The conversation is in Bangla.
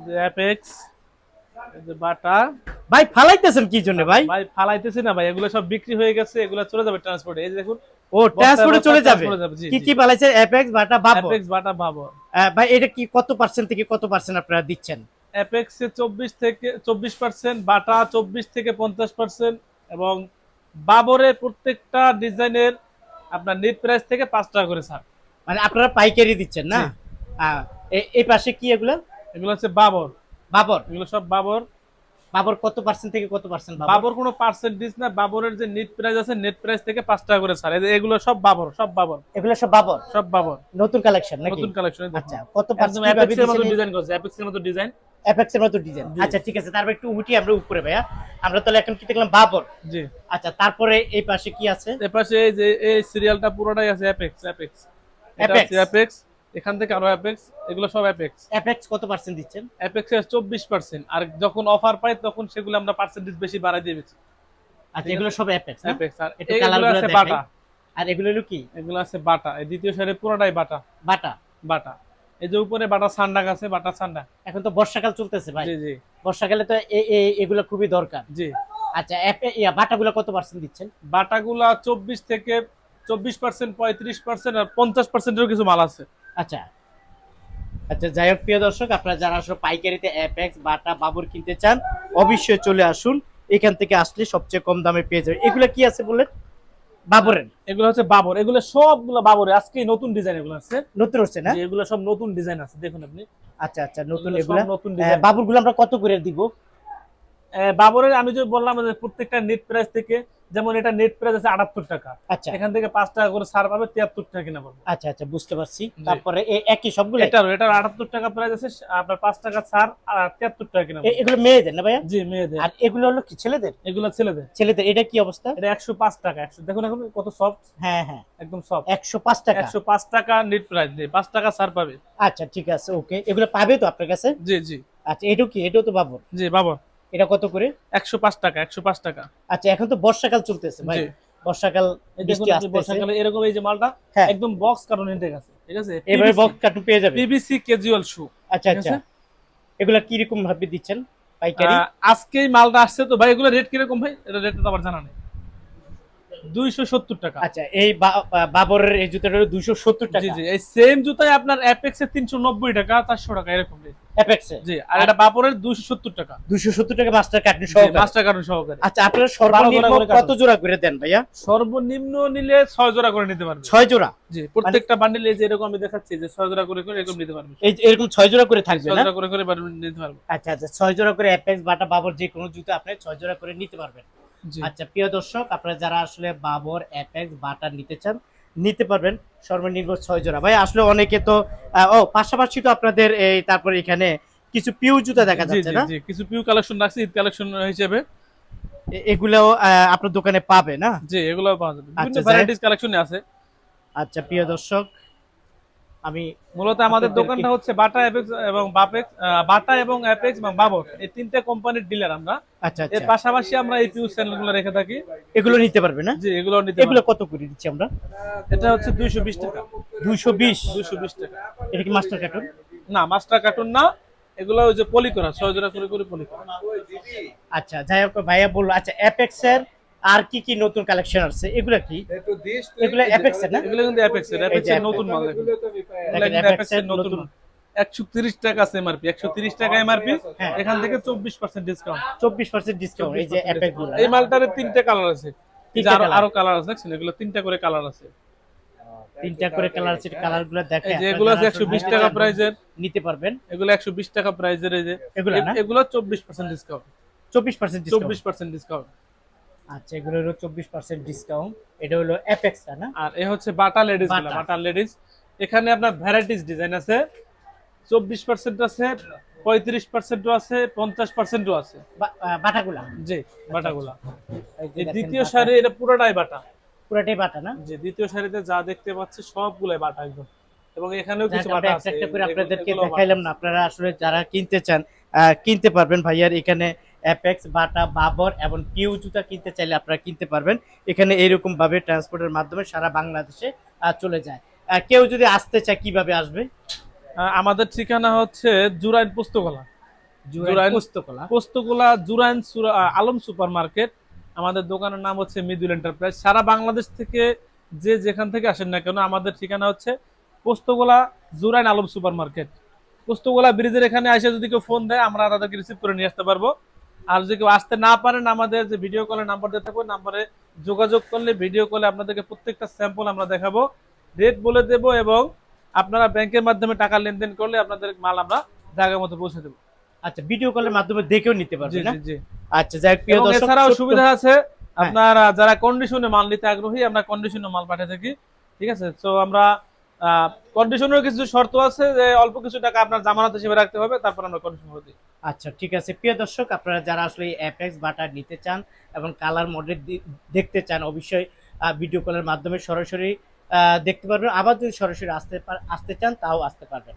যে অ্যাপেক্স, এই যে বাটা। ভাই ফালাইতেছেন কি জন্য ভাই? ভাই ফালাইতেছি না ভাই, এগুলো সব বিক্রি হয়ে গেছে, এগুলো চলে যাবে ট্রান্সপোর্টে। এই যে দেখুন ও বস্তায় ট্রান্সপোর্টে বস্তায় চলে যাবে। ট্রান্সপোর্টে যাবে। জি কি জি। কি ফালাইছে? অ্যাপেক্স বাটা বাবর। অ্যাপেক্স বাটা ভাবো। ভাই এটা কি কত পার্সেন্ট থেকে কত পার্সেন্ট আপনারা দিচ্ছেন? অ্যাপেক্সে 24% বাটা 24 থেকে 50%, এবং বাবরের প্রত্যেকটা ডিজাইনের আপনার নিট প্রাইস থেকে 5 টাকা করে ছাড়। মানে আপনারা পাইকারি দিচ্ছেন না? জি। এই পাশে কি এগুলো? এগুলো হচ্ছে বাবর, বাবর। এগুলো সব বাবর। বাবর কত পার্সেন্ট থেকে কত পার্সেন্ট বাবর? বাবর কোনো পার্সেন্টেজ না, বাবরের যে নেট প্রাইস আছে নেট প্রাইস থেকে 5 টাকা করে ছাড়। এগুলো সব বাবর, সব বাবর, এগুলো সব বাবর। সব বাবর। নতুন কালেকশন নাকি? নতুন কালেকশন। আচ্ছা কত একদম পার্সেন্ট কিভাবে অ্যাপেক্সের মতো দিচ্ছেন? ডিজাইন করছে, অ্যাপেক্সের মতো ডিজাইন। অ্যাপেক্সের মতো ডিজাইন। জি। আচ্ছা ঠিক আছে, তারপর একটু উঠি আমরা উপরে ভাইয়া। আমরা তাহলে এখন কি দেখলাম? বাবর। জি। আচ্ছা তারপরে এই পাশে কি আছে? এপাশে এই যে এই সিরিয়ালটা পুরোটাই আছে অ্যাপেক্স, অ্যাপেক্স। এটা অ্যাপেক্স। আছে অ্যাপেক্স, এখান থেকে আরো অ্যাপেক্স, এগুলো সব অ্যাপেক্স। অ্যাপেক্স কত পার্সেন্ট দিচ্ছেন? অ্যাপেক্সের 24%, আর যখন অফার পাই তখন সেগুলো আমরা পার্সেন্টেজ বেশি বাড়াই দিয়ে বেশি। আচ্ছা এগুলো সব অ্যাপেক্স না? অ্যাপেক্স। আর একটু এগুলো কালারগুলো আছে দেখাই। বাটা। আর এগুলো হলো কি? এগুলো আছে বাটা, এই দ্বিতীয় সারি পুরোটাই বাটা। বাটা। বাটা। এই যে উপরে বাটা সান্ডাক আছে, বাটা সান্ডা। এখন তো বর্ষাকাল চলতেছে ভাই। জি জি। বর্ষাকালে তো এগুলো খুবই দরকার। জি। আচ্ছা বাটাগুলো কত পার্সেন্ট দিচ্ছেন? বাটাগুলা 24% 35% আর 50%-এরও কিছু মাল আছে। আচ্ছা আচ্ছা, যাই হোক প্রিয় দর্শক, আপনারা যারা আসলে পাইকারিতে অ্যাপেক্স বাটা বাবর কিনতে চান অবশ্যই চলে আসুন। এখান থেকে আসলে সবচেয়ে কম দামে পেয়ে যাবেন। এগুলো কি আছে বললেন? বাবরের। এগুলো হচ্ছে বাবর, এগুলো সবগুলো বাবরে আজকেই নতুন ডিজাইন এগুলো আছে। নতুন হচ্ছে না? জি, এগুলো সব নতুন ডিজাইন আছে, দেখুন আপনি। আচ্ছা আচ্ছা, নতুন এগুলো সব এগুলা। নতুন ডিজাইন। বাবুরগুলো আমরা কত করে দিব? বাবরের আমি যে বললাম যে প্রত্যেকটা নেট প্রাইস থেকে, যেমন এটা নেট প্রাইস আছে 78 টাকা, আচ্ছা এখান থেকে 5 টাকা করে ছাড় পাবে, 73 টাকা কিনা পাবে। আচ্ছা আচ্ছা, বুঝতে পারছি। জি। তারপরে একই সবগুলো? এটার 78 টাকা প্রাইস আছে, আপনার 5 টাকা ছাড় আর 73 টাকা কিনা পাবে। এগুলো মেয়েদের না ভাইয়া? জি মেয়েদের। আর এগুলো হলো কি ছেলেদের? এগুলো ছেলেদের। ছেলেদের এটা কি অবস্থা? এটা 105 টাকা। 100 দেখুন এখন কত সফট। হ্যাঁ হ্যাঁ, একদম সফট। 105 টাকা। 105 টাকা নেট প্রাইস, 5 টাকা ছাড় পাবে। আচ্ছা ঠিক আছে, ওকে। এগুলো পাবে তো আপনার কাছে? জি জি। আচ্ছা এটাও কি? এটাও তো বাবর? জি বাবা। এটা কত করে? 105 টাকা, 105 টাকা। আচ্ছা এখন তো বর্ষাকাল চলতেছে ভাই। জি। বর্ষাকাল এই দেখুন বৃষ্টি আপনি আসতেছে। বর্ষাকালে এরকম এই যে মালটা হ্যাঁ। একদম বক্স কার্টন ইনটেক আছে, ঠিক আছে? এবারে বক্স কার্টুন পেয়ে যাবে। পিভিসি ক্যাজুয়াল শু। আচ্ছা ঠিক আচ্ছা, আছে? এগুলা কি রকম ভাবে দিচ্ছেন পাইকারি? আজকেই মালটা আসছে তো ভাই, এগুলো রেট কিরকম ভাই? এটা রেটটা তো আবার জানা নেই। 270 টাকা। আচ্ছা এই বাবরের এই জুতাটা 270 জি টাকা। জি। এই সেম জুতাই আপনার অ্যাপেক্স এর 390 টাকা, 400 টাকা এরকম রেট। অ্যাপেক্সে জি। আর এটা বাপরের 270 টাকা। 270 টাকা মাস্টার কার্টুন জি, সহকারে। মাস্টার কার্টন সহকারে। আচ্ছা আপনারা 12 সর্বনিম্ন করে কত জোড়া করে দেন ভাইয়া? সর্বনিম্ন নিলে 6 জোড়া করে নিতে পারবে। 6 জোড়া? জি, প্রত্যেকটা বান্ডেলে যে এরকম আমি দেখাচ্ছি যে 6 জোড়া করে করে এরকম নিতে পারবে। এই এরকম 6 জোড়া করে থাকবে 6 না? জোড়া করে করে নিতে পারবে। আচ্ছা আচ্ছা, 6 জোড়া করে অ্যাপেক্স বাটা বাবর যে কোনো জুতা আপনি 6 জোড়া করে নিতে পারবেন। জি। আচ্ছা প্রিয় দর্শক, আপনারা যারা আসলে বাবর অ্যাপেক্স বাটা নিতে চান নিতে পারবেন সর্বনিম্ন 6 জোড়া। ভাই আসলে অনেকে তো পাশাপাশি তো আপনাদের এই তারপরে এখানে কিছু পিউ জুতা দেখা জি যাচ্ছে জি না? জি, কিছু পিউ কালেকশন রাখছি ঈদ কালেকশন হিসেবে। এগুলাও আপনার দোকানে পাবে না? জি, এগুলো পাওয়া যাবে, বিভিন্ন আচ্ছা, ভ্যারাইটিস কালেকশনে আছে। আচ্ছা প্রিয় দর্শক, আমি মূলত আমাদের দোকানটা হচ্ছে বাটা অ্যাপেক্স এবং বাটা এবং অ্যাপেক্স এবং বাবর, এই তিনটা কোম্পানির ডিলার আমরা। আচ্ছা এর আচ্ছা, পাশাপাশি আমরা এই পিউ চ্যানেলগুলো রেখে থাকি। এগুলো নিতে পারবে না? জি, এগুলো নিতে এগুলো পারবেন। কত করে দিচ্ছি আমরা? এটা হচ্ছে 220 টাকা। 220? 220 টাকা। এটা কি মাস্টার কার্টুন? না, মাস্টার কার্টুন না, এগুলো ওই যে পলি করা, 6 জোড়া করে করে পলি করা। আচ্ছা যাই হোক, ভাইয়া বললো। আচ্ছা অ্যাপেক্স এর আর কি কি নতুন কালেকশন আছে? এগুলা কি? এগুলো অ্যাপেক্স এর না? এগুলো কিন্তু অ্যাপেক্স এর, অ্যাপেক্স এর নতুন মাল দেখুন। এগুলো কিন্তু অ্যাপেক্স এর নতুন মাল। 130 টাকা আছে এমআরপি, 130 টাকা এমআরপি। হ্যাঁ। এখান থেকে 24% ডিসকাউন্ট। 24% ডিসকাউন্ট এই যে অ্যাপেক্স গুলো? এই মালটারে তিনটা কালার আছে। এই যে তিনটা আরো colour? আরো কালার আছে, দেখছেন? এগুলো তিনটা করে কালার আছে। তিনটা করে কালার আছে, কালার গুলো দেখে এই যে এগুলো আছে 120 টাকা প্রাইজের, নিতে পারবেন। এগুলো 120 টাকা প্রাইজের। এই যে এগুলো না? এগুলো 24% ডিসকাউন্ট। 24% ডিসকাউন্ট? 24% ডিসকাউন্ট। আচ্ছা এগুলো হলো 24% ডিসকাউন্ট। এটা হলো অ্যাপেক্স না? আর এ হচ্ছে বাটা লেডিস গুলো, বাটা। বাটা লেডিস। এখানে আপনার ভ্যারাইটিস ডিজাইন আছে, 24% আছে, 35% আছে, 50% আছে। বাটাগুলা? জি, বাটাগুলা। এই যে এই দেখেন দ্বিতীয় বাটা। সারি এটা পুরোটাই বাটা। পুরাটাই বাটা না? যে দ্বিতীয় সারিতে যা দেখতে পাচ্ছি সবগুলাই বাটা একদম, এবং এখানেও যাক, কিছু আমরা বাটা একটা আছে। একটা করে আপনাদেরকে এগুলো বাটা। দেখাইলাম না। আপনারা আসলে যারা কিনতে চান কিনতে পারবেন ভাইয়ার এখানে। অ্যাপেক্স বাটা বাবর এবং পিউ জুতা কিনতে চাইলে আপনারা কিনতে পারবেন এখানে। এইরকম ভাবে ট্রান্সপোর্টের মাধ্যমে সারা বাংলাদেশে চলে যায়। কেউ যদি আসতে চায় কিভাবে আসবে? আমাদের ঠিকানা হচ্ছে জুরাইন পুস্তকলা। জুরাইন পোস্তকলা। Postogola Jurain Alam super market. আমাদের দোকানের নাম হচ্ছে মৃদুল এন্টারপ্রাইজ। সারা বাংলাদেশ থেকে যে যেখান থেকে আসেন না কেন, আমাদের ঠিকানা হচ্ছে পোস্তগোলা জুরাইন আলম সুপার মার্কেট। পোস্তগোলা ব্রিজের এখানে এসে যদি কেউ ফোন দেয়, আমরা তাদেরকে রিসিভ করে নিয়ে আসতে পারবো। আর যদি কেউ আসতে না পারেন, আমাদের যে ভিডিও কলের নাম্বার দিয়ে থাকবে, নাম্বারে যোগাযোগ করলে ভিডিও কলে আপনাদেরকে প্রত্যেকটা স্যাম্পল আমরা দেখাবো, রেট বলে দেবো, এবং আপনারা ব্যাংকের মাধ্যমে টাকা লেনদেন করলে আপনাদের মাল আমরা জায়গা মতো পৌঁছে দেবো। আচ্ছা, ভিডিও কলের মাধ্যমে দেখেও নিতে জি পারবেন না? জি জি। আচ্ছা, যাই হোক প্রিয় এবং দর্শক, এছাড়াও ছোট্ট- সুবিধা আছে, হ্যাঁ। আপনার যারা কন্ডিশনে মাল নিতে আগ্রহী, আমরা কন্ডিশনে মাল পাঠিয়ে থাকি। ঠিক আছে, তো আমরা কন্ডিশনের কিছু শর্ত আছে, যে অল্প কিছু টাকা আপনার জামানত হিসেবে রাখতে হবে, তারপর আমরা কন্ডিশন করে দিই। আচ্ছা, ঠিক আছে প্রিয় দর্শক, আপনারা যারা আসলে অ্যাপেক্স বাটার নিতে চান এবং কালার মডেল দেখতে চান, অবশ্যই ভিডিও কলের মাধ্যমে সরাসরি দেখতে পারবেন। আবার যদি সরাসরি আসতে চান, তাও আসতে পারবেন।